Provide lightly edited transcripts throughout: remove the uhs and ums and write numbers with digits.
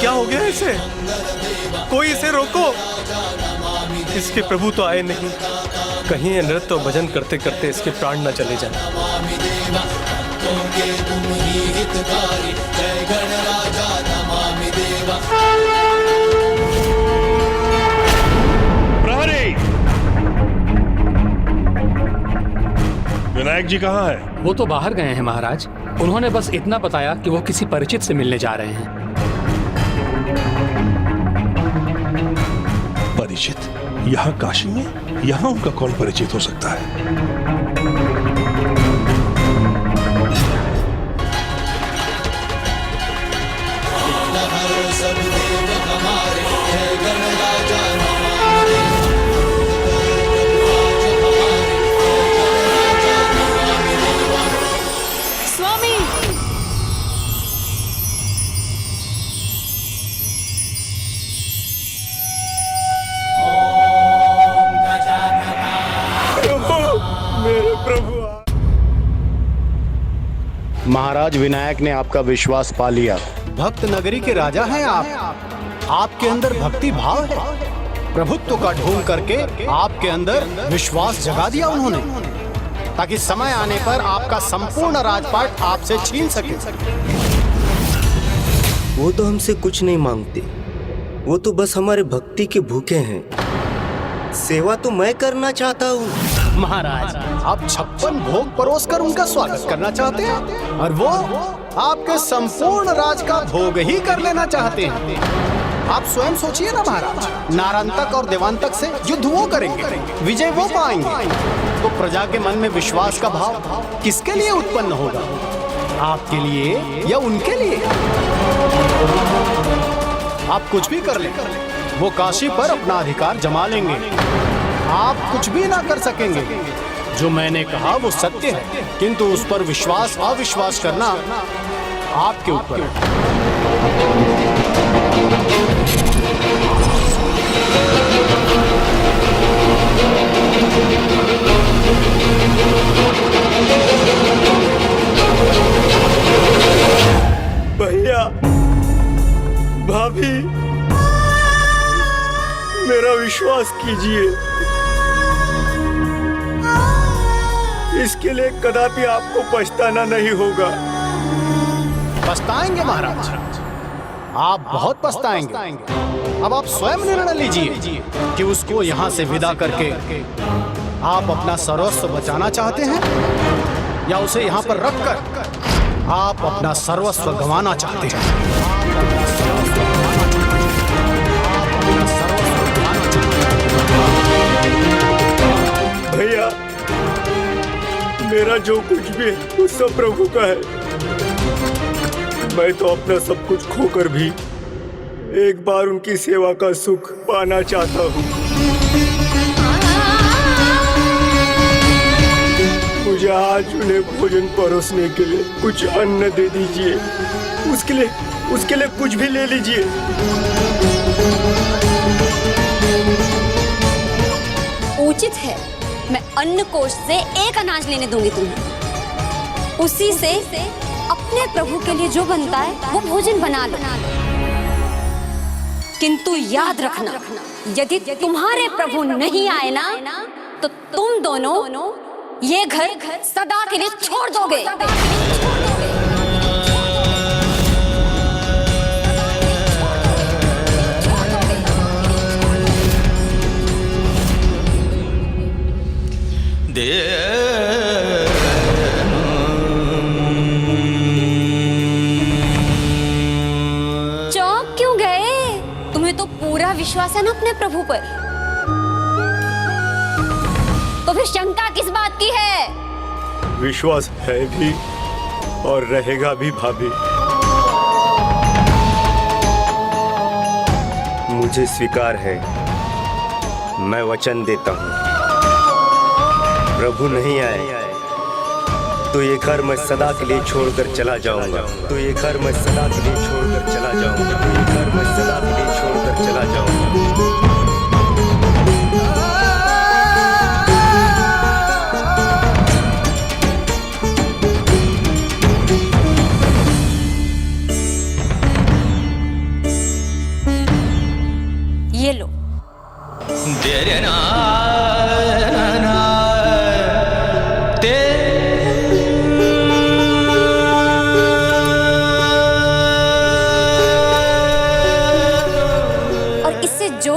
क्या हो गया इसे? कोई इसे रोको। इसके प्रभु तो आए नहीं, कहीं नृत्य और भजन करते करते इसके प्राण न चले जाएं। प्रहरी, विनायक जी कहाँ है? वो तो बाहर गए हैं महाराज। उन्होंने बस इतना बताया कि वो किसी परिचित से मिलने जा रहे हैं। परिचित? यहाँ काशी में? यहाँ उनका कौन परिचित हो सकता है? महाराज, विनायक ने आपका विश्वास पा लिया। भक्त नगरी के राजा हैं आप। आपके अंदर भक्ति भाव है। प्रभुत्व का ढोंग करके आपके अंदर विश्वास जगा दिया उन्होंने, ताकि समय आने पर आपका संपूर्ण राजपाट आपसे छीन सके। वो तो हमसे कुछ नहीं मांगते, वो तो बस हमारे भक्ति के भूखे हैं। सेवा तो मैं करना चाहता हूँ। महाराज, आप 56 भोग परोस कर उनका स्वागत करना चाहते हैं, और वो आपके संपूर्ण राज का भोग ही कर लेना चाहते हैं। आप स्वयं सोचिए ना महाराज, नारांतक और देवांतक से युद्ध वो करेंगे, विजय वो पाएंगे, तो प्रजा के मन में विश्वास का भाव किसके लिए उत्पन्न होगा? आपके लिए या उनके लिए? आप कुछ भी कर लें, वो काशी पर अपना अधिकार जमा लेंगे। आप कुछ भी ना कर सकेंगे। जो मैंने कहा वो सत्य है, किंतु उस पर विश्वास अविश्वास करना आपके ऊपर है। भैया, भाभी, मेरा विश्वास कीजिए। इसके लिए कदापि आपको पछताना नहीं होगा। पछताएंगे महाराज, आप बहुत पछताएंगे। अब आप स्वयं निर्णय लीजिए कि उसको यहाँ से विदा करके आप अपना सर्वस्व बचाना चाहते हैं, या उसे यहाँ पर रखकर आप अपना सर्वस्व गंवाना चाहते हैं। भैया, मेरा जो कुछ भी है वो सब प्रभु का है। मैं तो अपना सब कुछ खोकर भी एक बार उनकी सेवा का सुख पाना चाहता हूँ। मुझे आज उन्हें भोजन परोसने के लिए कुछ अन्न दे दीजिए। उसके लिए कुछ भी ले लीजिए। उचित है, मैं अन्न कोष से एक अनाज लेने दूंगी तुम्हें। उसी से अपने प्रभु के लिए जो बनता है वो भोजन बना लो। किंतु याद रखना, यदि तुम्हारे प्रभु नहीं आए ना, तो तुम दोनों ये घर सदा के लिए छोड़ दोगे। चौंक क्यों गए? तुम्हें तो पूरा विश्वास है ना अपने प्रभु पर, तो फिर शंका किस बात की है? विश्वास है भी और रहेगा भी भाभी। मुझे स्वीकार है, मैं वचन देता हूँ, प्रभु नहीं आए तो ये घर मैं सदा के लिए छोड़कर चला जाऊंगा। तो ये घर मैं सदा के लिए छोड़कर चला जाऊंगा। तो ये घर मैं सदा के लिए छोड़कर चला जाऊंगा।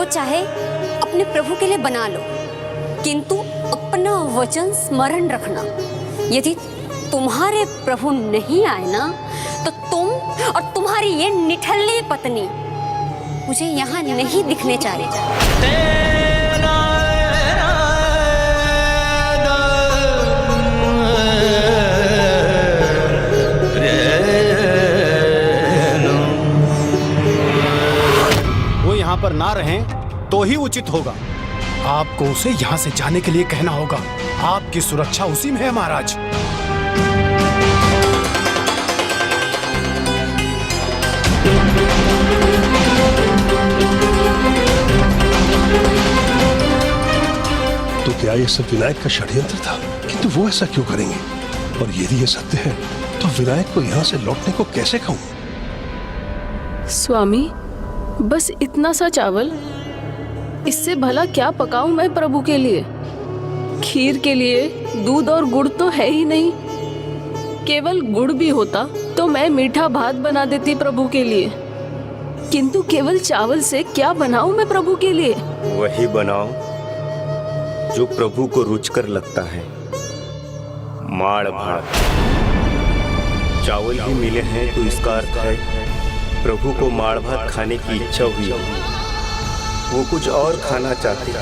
चाहे अपने प्रभु के लिए बना लो, किंतु अपना वचन स्मरण रखना। यदि तुम्हारे प्रभु नहीं आए ना, तो तुम और तुम्हारी ये निठल्ली पत्नी मुझे यहाँ नहीं दिखने चाहिए। वो यहाँ पर ना रहें तो ही उचित होगा। आपको उसे यहाँ से जाने के लिए कहना होगा। आपकी सुरक्षा उसी में है महाराज। तो क्या ये सब विनायक का षड्यंत्र था? किंतु वो ऐसा क्यों करेंगे? और यदि ये सत्य है तो विनायक को यहाँ से लौटने को कैसे कहूँ? स्वामी, बस इतना सा चावल, इससे भला क्या पकाऊं मैं प्रभु के लिए? खीर के लिए दूध और गुड़ तो है ही नहीं। केवल गुड़ भी होता तो मैं मीठा भात बना देती प्रभु के लिए, किंतु केवल चावल से क्या बनाऊं मैं प्रभु के लिए? वही बनाओ जो प्रभु को रुचकर लगता है। माड़ भात। चावल ही मिले हैं तो इसका अर्थ है प्रभु को माड़ भात खाने की इच्छा हुई। वो कुछ और खाना चाहते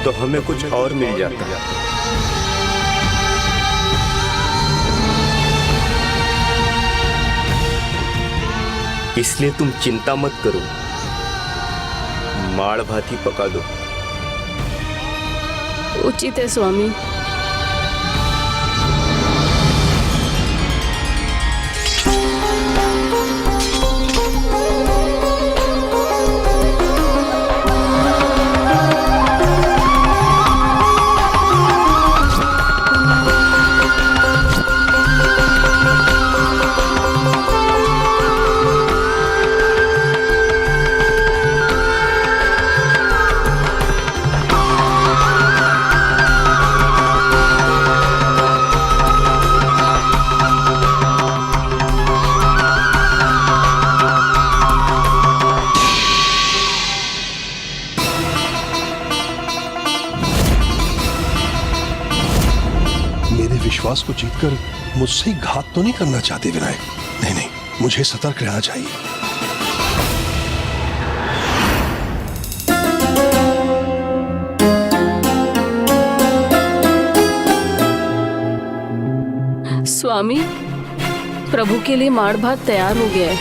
तो हमें कुछ और मिल जाता। इसलिए तुम चिंता मत करो, माड़ भात ही पका दो। उचित है स्वामी। विश्वास को जीतकर मुझसे घात तो नहीं करना चाहते विनायक? नहीं नहीं, मुझे सतर्क रहना चाहिए। स्वामी, प्रभु के लिए माड़ भात तैयार हो गया है।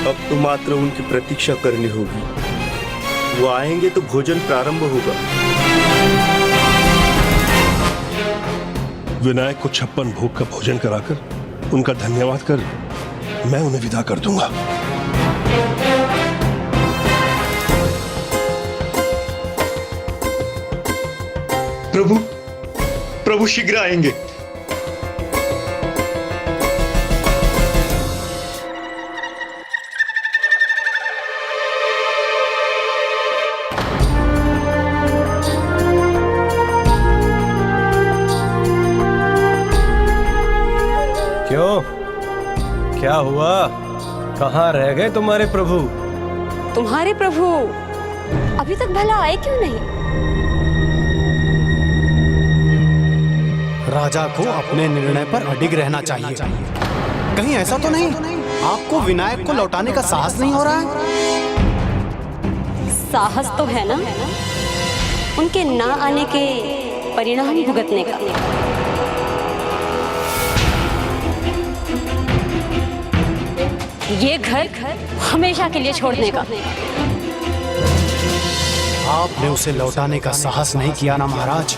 अब तो मात्र उनकी प्रतीक्षा करनी होगी। वो आएंगे तो भोजन प्रारंभ होगा। विनायक को 56 भोग का भोजन कराकर उनका धन्यवाद कर मैं उन्हें विदा कर दूंगा। प्रभु, प्रभु शीघ्र आएंगे। क्यों, क्या हुआ? कहाँ रह गए तुम्हारे प्रभु? तुम्हारे प्रभु अभी तक भला आए क्यों नहीं? राजा को अपने निर्णय पर अडिग रहना चाहिए। कहीं ऐसा तो नहीं आपको विनायक को लौटाने का साहस नहीं हो रहा है? साहस तो है ना, उनके ना आने के परिणाम भुगतने का। ये घर हमेशा के लिए छोड़ने का। आपने उसे लौटाने का साहस नहीं किया ना महाराज,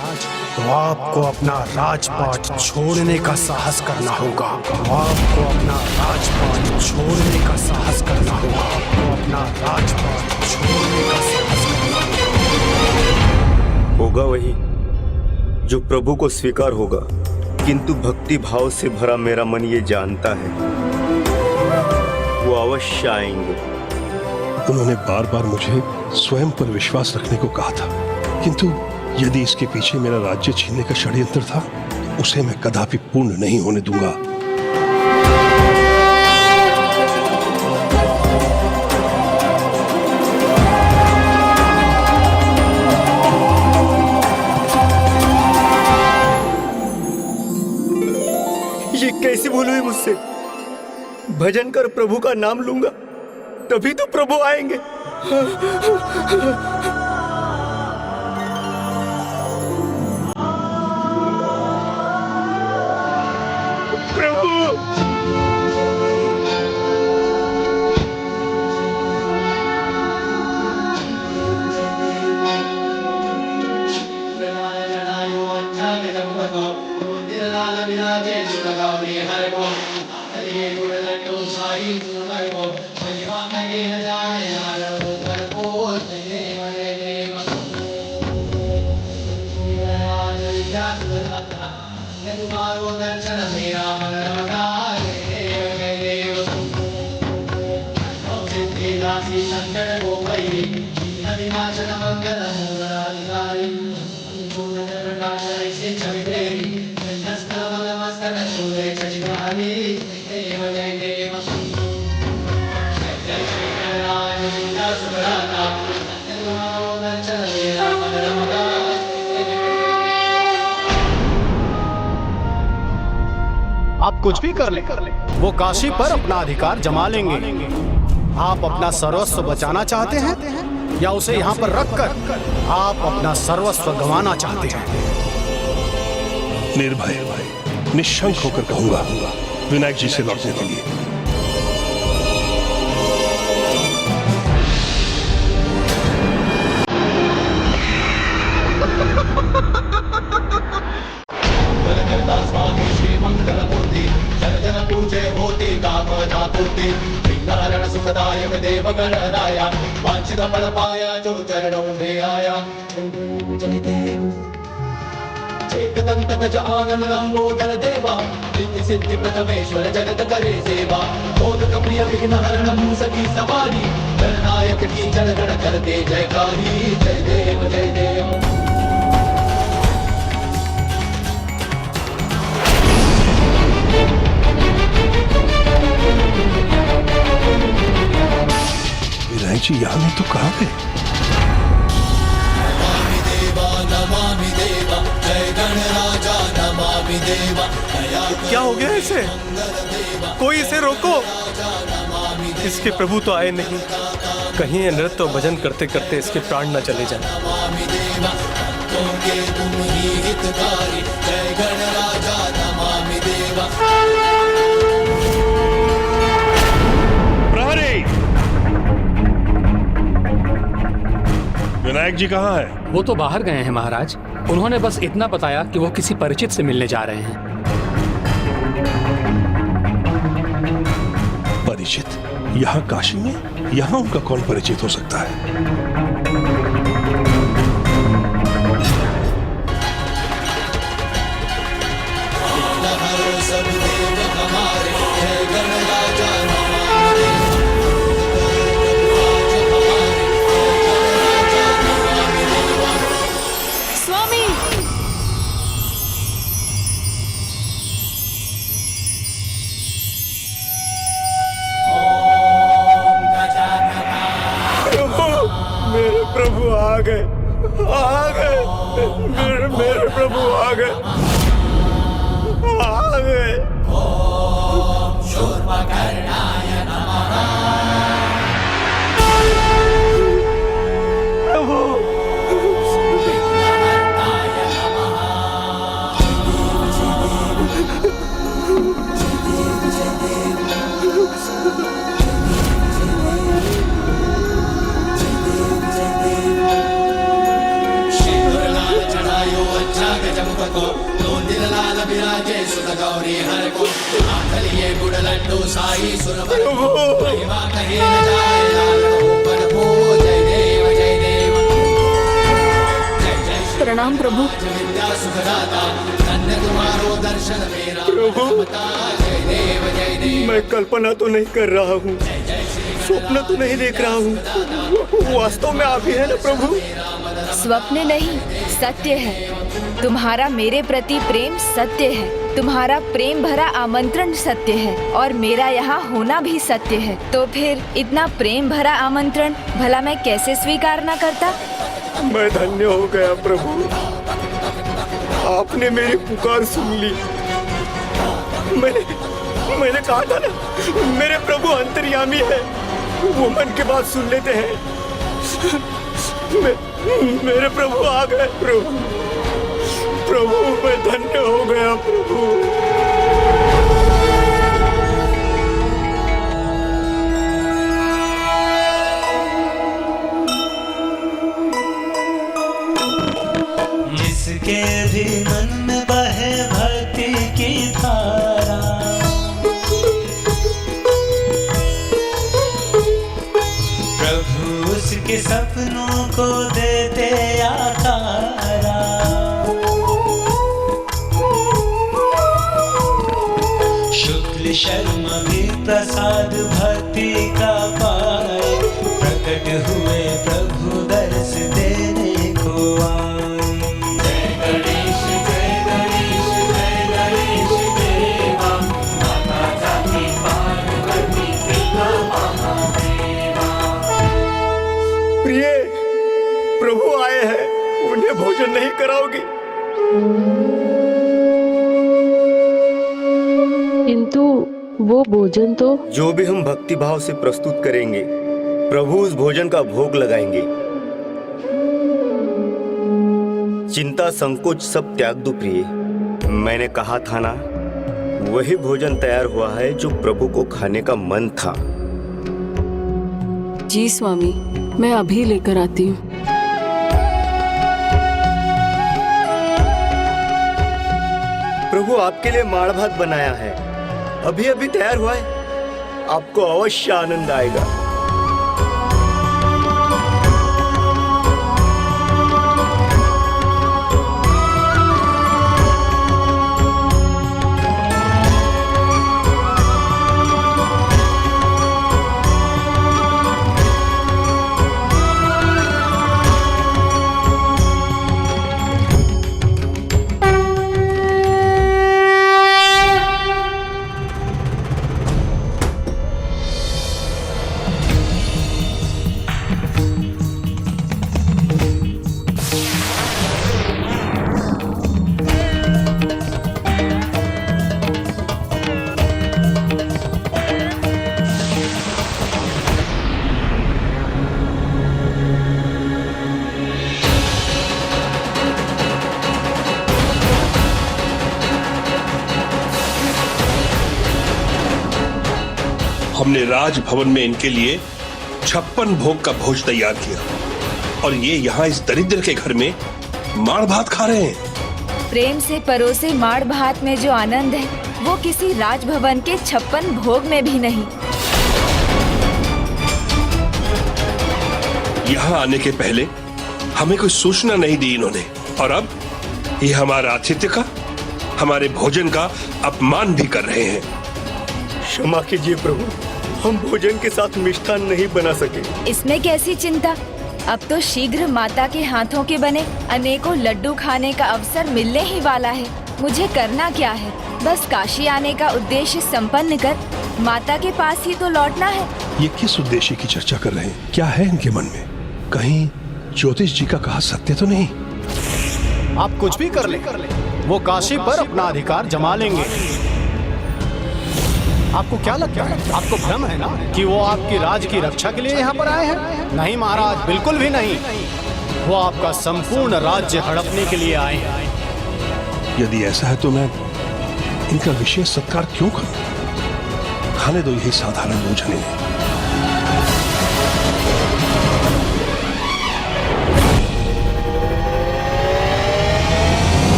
तो आपको अपना राजपाट छोड़ने का साहस करना होगा। आपको अपना राजपाट छोड़ने का साहस करना होगा। आपको अपना राजपाट छोड़ने का साहस करना होगा वही जो प्रभु को स्वीकार होगा, किंतु भक्ति भाव से भरा मेरा मन ये जानता है वो अवश्य आएंगे। उन्होंने बार बार मुझे स्वयं पर विश्वास रखने को कहा था, किंतु यदि इसके पीछे मेरा राज्य छीनने का षड्यंत्र था, उसे मैं कदापि पूर्ण नहीं होने दूंगा। भजन कर प्रभु का नाम लूंगा तभी तो प्रभु आएंगे। आप कुछ भी कर ले, वो काशी पर अपना अधिकार जमा लेंगे। आप अपना सर्वस्व बचाना चाहते हैं या उसे यहाँ पर रखकर आप अपना सर्वस्व गंवाना चाहते हैं? निर्भय निशंक होकर कहूंगा विनायक जी से लौटने के लिए। सिद्धि प्रथमेश्वर जगत करे सेवा मोदक प्रिय विघ्न हरण मूसकी सवारी गणनायक की जन गण करते जयकारी। जय देव जय देव। विनायक जी यहाँ नहीं तो कहाँ गए? नमामि देवा जय गणराजा नमामि देवा। क्या हो गया इसे? कोई इसे रोको। इसके प्रभु तो आए नहीं, कहीं ये नृत्य और भजन करते करते इसके प्राण न चले जाएं। प्रहरी, विनायक जी कहाँ है? वो तो बाहर गए हैं महाराज। उन्होंने बस इतना बताया कि वो किसी परिचित से मिलने जा रहे हैं। परिचित? यहाँ काशी में? यहाँ उनका कौन परिचित हो सकता है? प्रभु आ गए, मेरे प्रभु आ गए। प्रणाम प्रभु। प्रभु, मैं कल्पना तो नहीं कर रहा हूँ, स्वप्न तो नहीं देख रहा हूँ, वास्तव में आप ही है ना प्रभु? स्वप्न नहीं, सत्य है। तुम्हारा मेरे प्रति प्रेम सत्य है, तुम्हारा प्रेम भरा आमंत्रण सत्य है और मेरा यहाँ होना भी सत्य है। तो फिर इतना प्रेम भरा आमंत्रण भला मैं कैसे स्वीकार न करता? मैं धन्य हो गया प्रभु, आपने मेरी पुकार सुन ली। मैंने कहा था ना, मेरे प्रभु अंतर्यामी है, वो मन की बात सुन लेते हैं। मेरे प्रभु आ गए। प्रभु मैं धन्य हो गया प्रभु। जिसके भी मन में बहे भक्ति की धारा, प्रभु उसके सपनों को देते आकारा। शुक्ल शर्म भी प्रसाद भक्ति का पाए, प्रकट हुए प्रभु दर्श देने को आए। प्रिय, प्रभु आए हैं, उन्हें भोजन नहीं कराओगी? किंतु वो भोजन तो जो भी हम भक्ति भाव से प्रस्तुत करेंगे, प्रभु उस भोजन का भोग लगाएंगे। चिंता संकोच सब त्याग दो प्रिय। मैंने कहा था ना, वही भोजन तैयार हुआ है जो प्रभु को खाने का मन था। जी स्वामी, मैं अभी लेकर आती हूँ। प्रभु आपके लिए माड़ भात बनाया है, अभी अभी तैयार हुआ है, आपको अवश्य आनंद आएगा। हमने राजभवन में इनके लिए 56 भोग का भोज तैयार किया और ये यहाँ इस दरिद्र के घर में माड़ भात खा रहे हैं। प्रेम से परोसे माड़ भात में जो आनंद है, वो किसी राजभवन के 56 भोग में भी नहीं। यहाँ आने के पहले हमें कोई सूचना नहीं दी इन्होंने, और अब ये हमारा आतिथ्य का, हमारे भोजन का अपमान भी कर रहे हैं। क्षमा कीजिए प्रभु, हम भोजन के साथ मिष्ठान नहीं बना सके। इसमें कैसी चिंता, अब तो शीघ्र माता के हाथों के बने अनेकों लड्डू खाने का अवसर मिलने ही वाला है। मुझे करना क्या है, बस काशी आने का उद्देश्य संपन्न कर माता के पास ही तो लौटना है। ये किस उद्देश्य की चर्चा कर रहे हैं? क्या है इनके मन में? कहीं ज्योतिष जी का कहा सत्य तो नहीं? आप कुछ भी कर ले, वो काशी पर अपना अधिकार जमा लेंगे। आपको क्या लगता है, आपको भ्रम है ना कि वो आपकी राज की रक्षा के लिए यहाँ पर आए हैं? नहीं महाराज, बिल्कुल भी नहीं। वो आपका संपूर्ण राज्य हड़पने के लिए आए हैं। यदि ऐसा है तो मैं इनका विशेष सत्कार क्यों करूं? खाने दो यही साधारण भोजन है।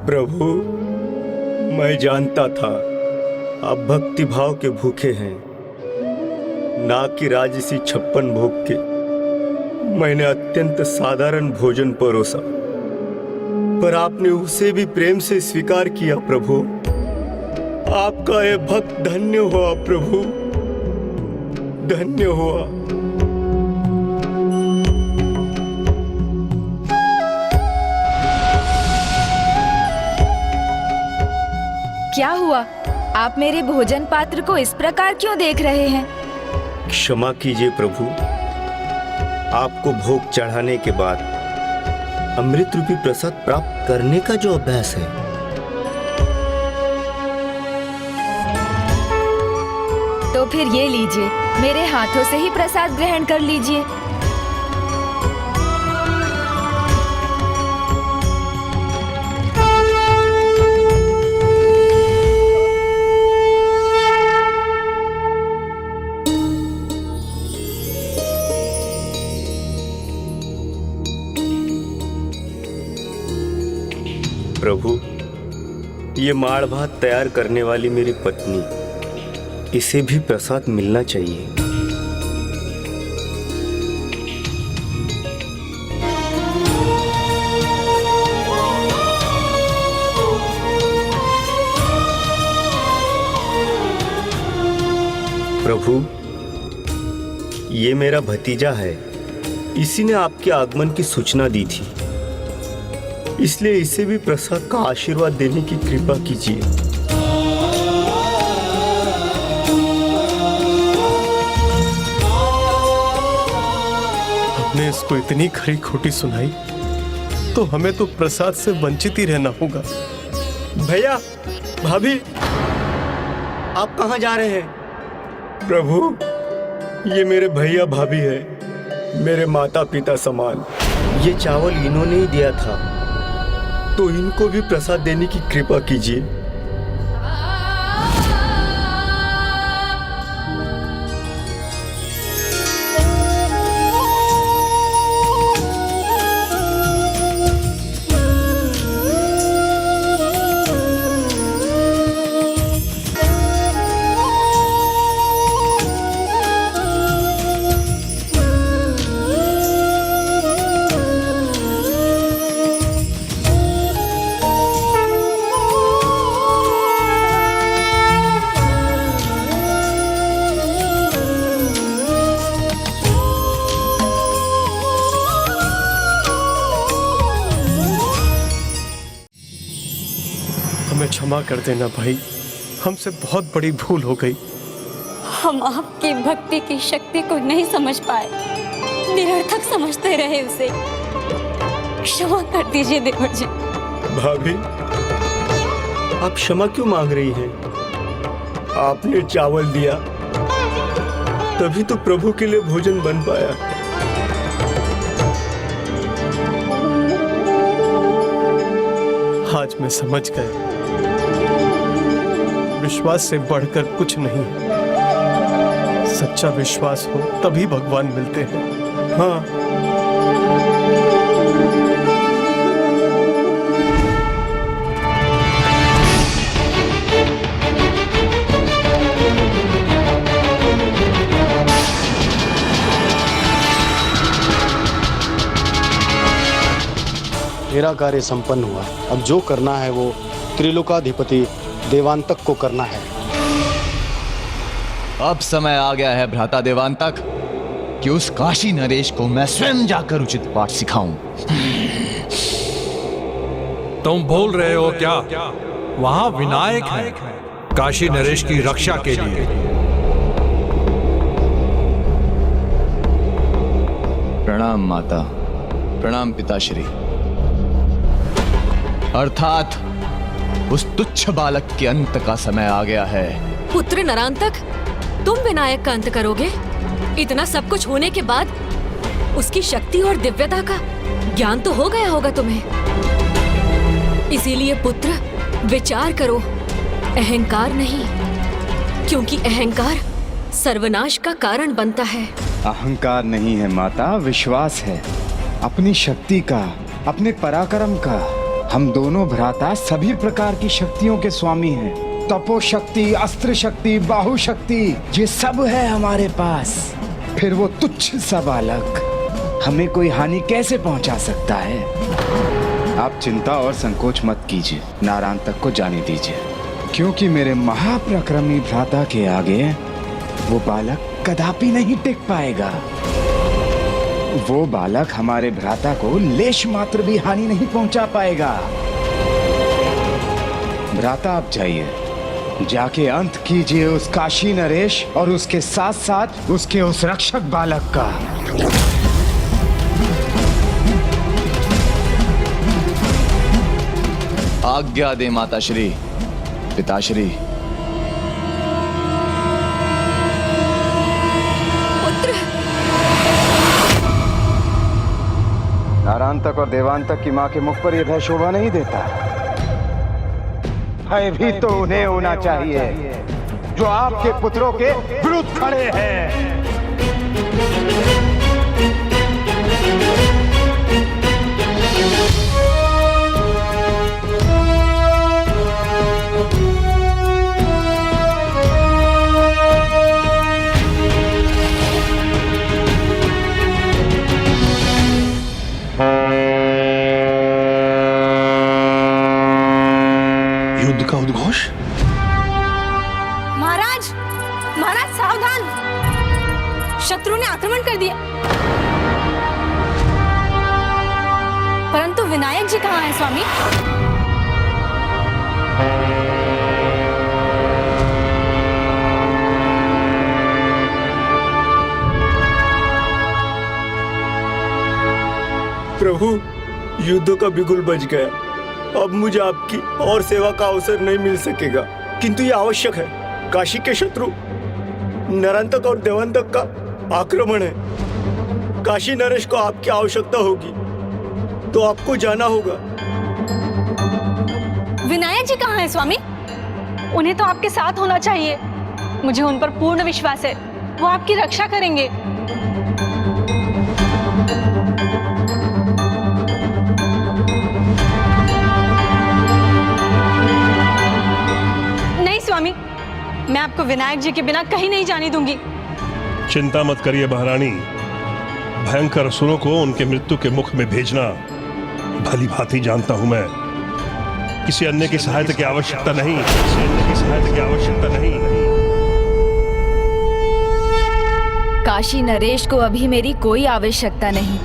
प्रभु, मैं जानता था आप भक्ति भाव के भूखे हैं, ना कि राजसी 56 भोग के। मैंने अत्यंत साधारण भोजन परोसा, पर आपने उसे भी प्रेम से स्वीकार किया। प्रभु, आपका ये भक्त धन्य हुआ प्रभु, धन्य हुआ। क्या हुआ? आप मेरे भोजन पात्र को इस प्रकार क्यों देख रहे हैं? क्षमा कीजिए प्रभु, आपको भोग चढ़ाने के बाद अमृत रूपी प्रसाद प्राप्त करने का जो अभ्यास है, तो फिर ये लीजिए, मेरे हाथों से ही प्रसाद ग्रहण कर लीजिए। प्रभु, ये माड़ भात तैयार करने वाली मेरी पत्नी, इसे भी प्रसाद मिलना चाहिए। प्रभु, ये मेरा भतीजा है, इसी ने आपके आगमन की सूचना दी थी, इसलिए इसे भी प्रसाद का आशीर्वाद देने की कृपा कीजिए। हमने इसको इतनी खरी खोटी सुनाई तो हमें तो प्रसाद से वंचित ही रहना होगा। भैया, भाभी, आप कहाँ जा रहे हैं? प्रभु, ये मेरे भैया भाभी है, मेरे माता पिता समान। ये चावल इन्होंने ही दिया था, तो इनको भी प्रसाद देने की कृपा कीजिए। हमें क्षमा कर देना भाई, हमसे बहुत बड़ी भूल हो गई। हम आपकी भक्ति की शक्ति को नहीं समझ पाए, निरर्थक समझते रहे उसे। क्षमा कर दीजिए देवर जी। भाभी, आप क्षमा क्यों मांग रही हैं? आपने चावल दिया, तभी तो प्रभु के लिए भोजन बन पाया। आज मैं समझ गया, विश्वास से बढ़कर कुछ नहीं। सच्चा विश्वास हो तभी भगवान मिलते हैं। हाँ, मेरा कार्य संपन्न हुआ। अब जो करना है वो त्रिलोकाधिपति देवांतक को करना है। अब समय आ गया है भ्राता देवांतक कि उस काशी नरेश को मैं स्वयं जाकर उचित पाठ सिखाऊं। तुम भूल रहे हो क्या? वहां विनायक है काशी नरेश की रक्षा के लिए। प्रणाम माता, प्रणाम पिताश्री। अर्थात उस तुच्छ बालक के अंत का समय आ गया है। पुत्र नरांतक, तुम विनायक का अंत करोगे? इतना सब कुछ होने के बाद उसकी शक्ति और दिव्यता का ज्ञान तो हो गया होगा तुम्हें। इसीलिए पुत्र, विचार करो, अहंकार नहीं, क्योंकि अहंकार सर्वनाश का कारण बनता है। अहंकार नहीं है माता, विश्वास है अपनी शक्ति का, अपने पराक्रम का। हम दोनों भ्राता सभी प्रकार की शक्तियों के स्वामी हैं। तपो शक्ति, अस्त्र शक्ति, बाहु शक्ति, ये सब है हमारे पास। फिर वो तुच्छ सा बालक हमें कोई हानि कैसे पहुंचा सकता है? आप चिंता और संकोच मत कीजिए, नारायणतक को जाने दीजिए, क्योंकि मेरे महापराक्रमी भ्राता के आगे वो बालक कदापि नहीं टिक पाएगा। वो बालक हमारे भ्राता को लेश मात्र भी हानि नहीं पहुंचा पाएगा। भ्राता आप जाइए, जाके अंत कीजिए उस काशी नरेश और उसके साथ साथ उसके उस रक्षक बालक का। आज्ञा दे माताश्री, पिताश्री। नरांतक और देवांतक की माँ के मुख पर यह भय शोभा नहीं देता। भय भी तो उन्हें होना चाहिए जो आपके पुत्रों के विरुद्ध खड़े हैं। युद्ध का उद्घोष। महाराज, महाराज सावधान, शत्रु ने आक्रमण कर दिया। परंतु विनायक जी कहाँ हैं स्वामी? प्रभु, युद्ध का बिगुल बज गया। अब मुझे आपकी और सेवा का अवसर नहीं मिल सकेगा, किंतु ये आवश्यक है। काशी के शत्रु नरांतक और देवांतक का आक्रमण है। काशी नरेश को आपकी आवश्यकता होगी, तो आपको जाना होगा। विनायक जी कहाँ हैं स्वामी? उन्हें तो आपके साथ होना चाहिए। मुझे उन पर पूर्ण विश्वास है, वो आपकी रक्षा करेंगे। नहीं स्वामी, मैं आपको विनायक जी के बिना कहीं नहीं जाने दूंगी। चिंता मत करिए महारानी, भयंकर असुरों को उनके मृत्यु के मुख में भेजना भली भांति जानता हूं मैं। किसी अन्य की सहायता की आवश्यकता नहीं, किसी अन्य की सहायता की आवश्यकता नहीं। काशी नरेश को अभी मेरी कोई आवश्यकता नहीं,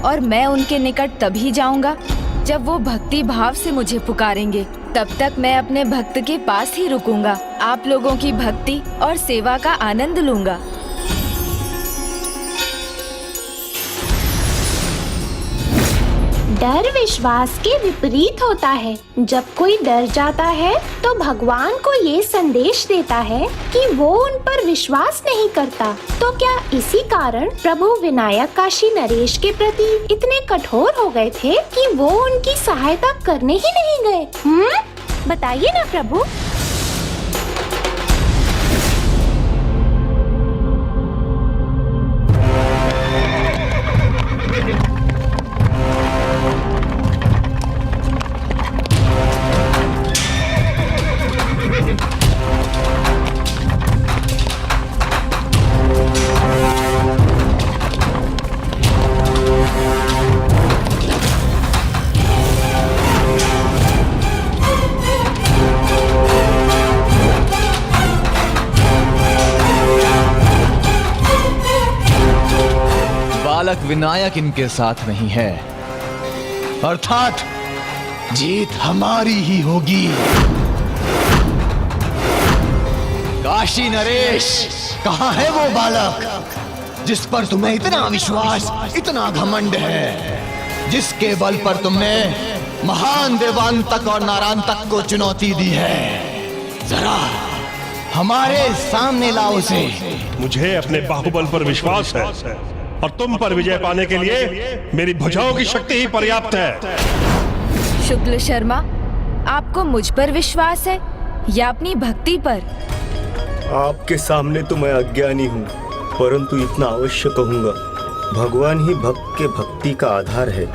और मैं उनके निकट तभी जाऊंगा जब वो भक्ति भाव से मुझे पुकारेंगे। तब तक मैं अपने भक्त के पास ही रुकूंगा, आप लोगों की भक्ति और सेवा का आनंद लूंगा। डर विश्वास के विपरीत होता है। जब कोई डर जाता है तो भगवान को ये संदेश देता है कि वो उन पर विश्वास नहीं करता। तो क्या इसी कारण प्रभु विनायक काशी नरेश के प्रति इतने कठोर हो गए थे कि वो उनकी सहायता करने ही नहीं गए? बताइए ना प्रभु। बालक विनायक इनके साथ नहीं है, अर्थात जीत हमारी ही होगी। काशी नरेश, कहाँ है वो बालक जिस पर तुम्हें इतना विश्वास, इतना घमंड है, जिसके बल पर तुमने महान देवांतक और नारांतक को चुनौती दी है? जरा हमारे सामने लाओ उसे। मुझे अपने बाहुबल पर विश्वास है, और तुम पर विजय पाने के लिए मेरी भुजाओं की शक्ति ही पर्याप्त है। शुक्ल शर्मा, आपको मुझ पर विश्वास है या अपनी भक्ति पर? आपके सामने तो मैं अज्ञानी हूँ, परंतु इतना अवश्य कहूँगा, भगवान ही भक्त के भक्ति का आधार है।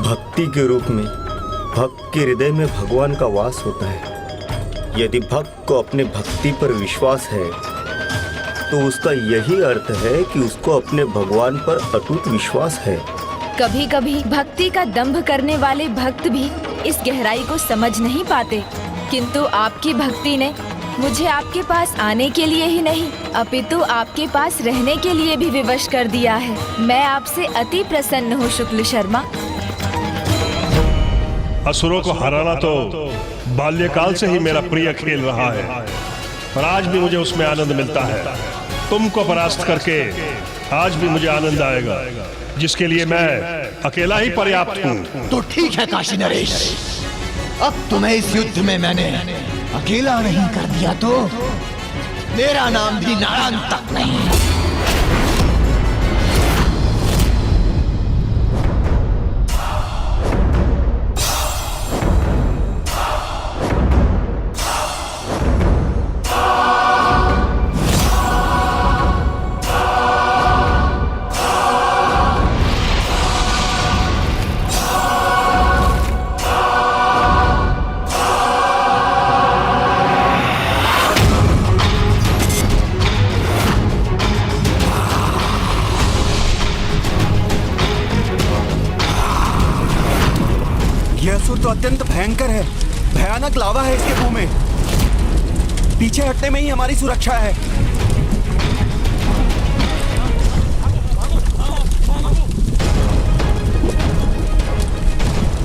भक्ति के रूप में भक्त के हृदय में भगवान का वास होता है। यदि भक्त को अपने भक्ति पर विश्वास है तो उसका यही अर्थ है कि उसको अपने भगवान पर अटूट विश्वास है। कभी कभी भक्ति का दंभ करने वाले भक्त भी इस गहराई को समझ नहीं पाते, किंतु आपकी भक्ति ने मुझे आपके पास आने के लिए ही नहीं, अपितु आपके पास रहने के लिए भी विवश कर दिया है। मैं आपसे अति प्रसन्न हूँ शुक्ल शर्मा। असुरों को हराना तो बाल्यकाल से ही मेरा प्रिय खेल रहा है, और आज भी मुझे उसमें आनंद मिलता है। तुमको परास्त करके आज भी मुझे आनंद आएगा, जिसके लिए मैं अकेला ही पर्याप्त हूँ। तो ठीक है काशी नरेश, अब तुम्हें इस युद्ध में मैंने अकेला नहीं कर दिया तो मेरा नाम भी नारांतक नहीं। तो अत्यंत भयंकर है। भयानक लावा है इसके मुंह में। पीछे हटने में ही हमारी सुरक्षा है।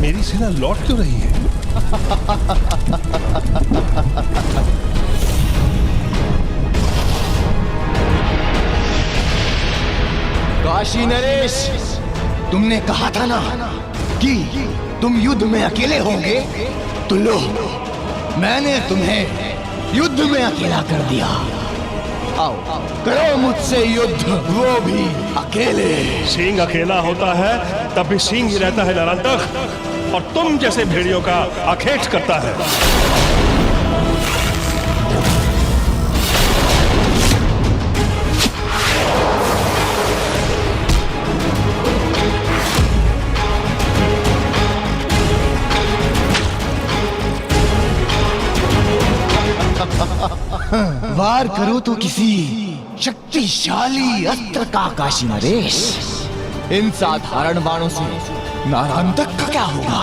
मेरी सेना लौट क्यों रही है? काशी नरेश, तुमने कहा था ना कि तुम युद्ध में अकेले होंगे, तो लो, मैंने तुम्हें युद्ध में अकेला कर दिया। आओ, करो मुझसे युद्ध, वो भी अकेले। सिंह अकेला होता है तब भी सिंह ही रहता है नरांतक, और तुम जैसे भेड़ियों का आखेट करता है। वार करो तो किसी शक्तिशाली अस्त्र का काशी नरेश। इन साधारण बाणों से नारांतक का क्या होगा?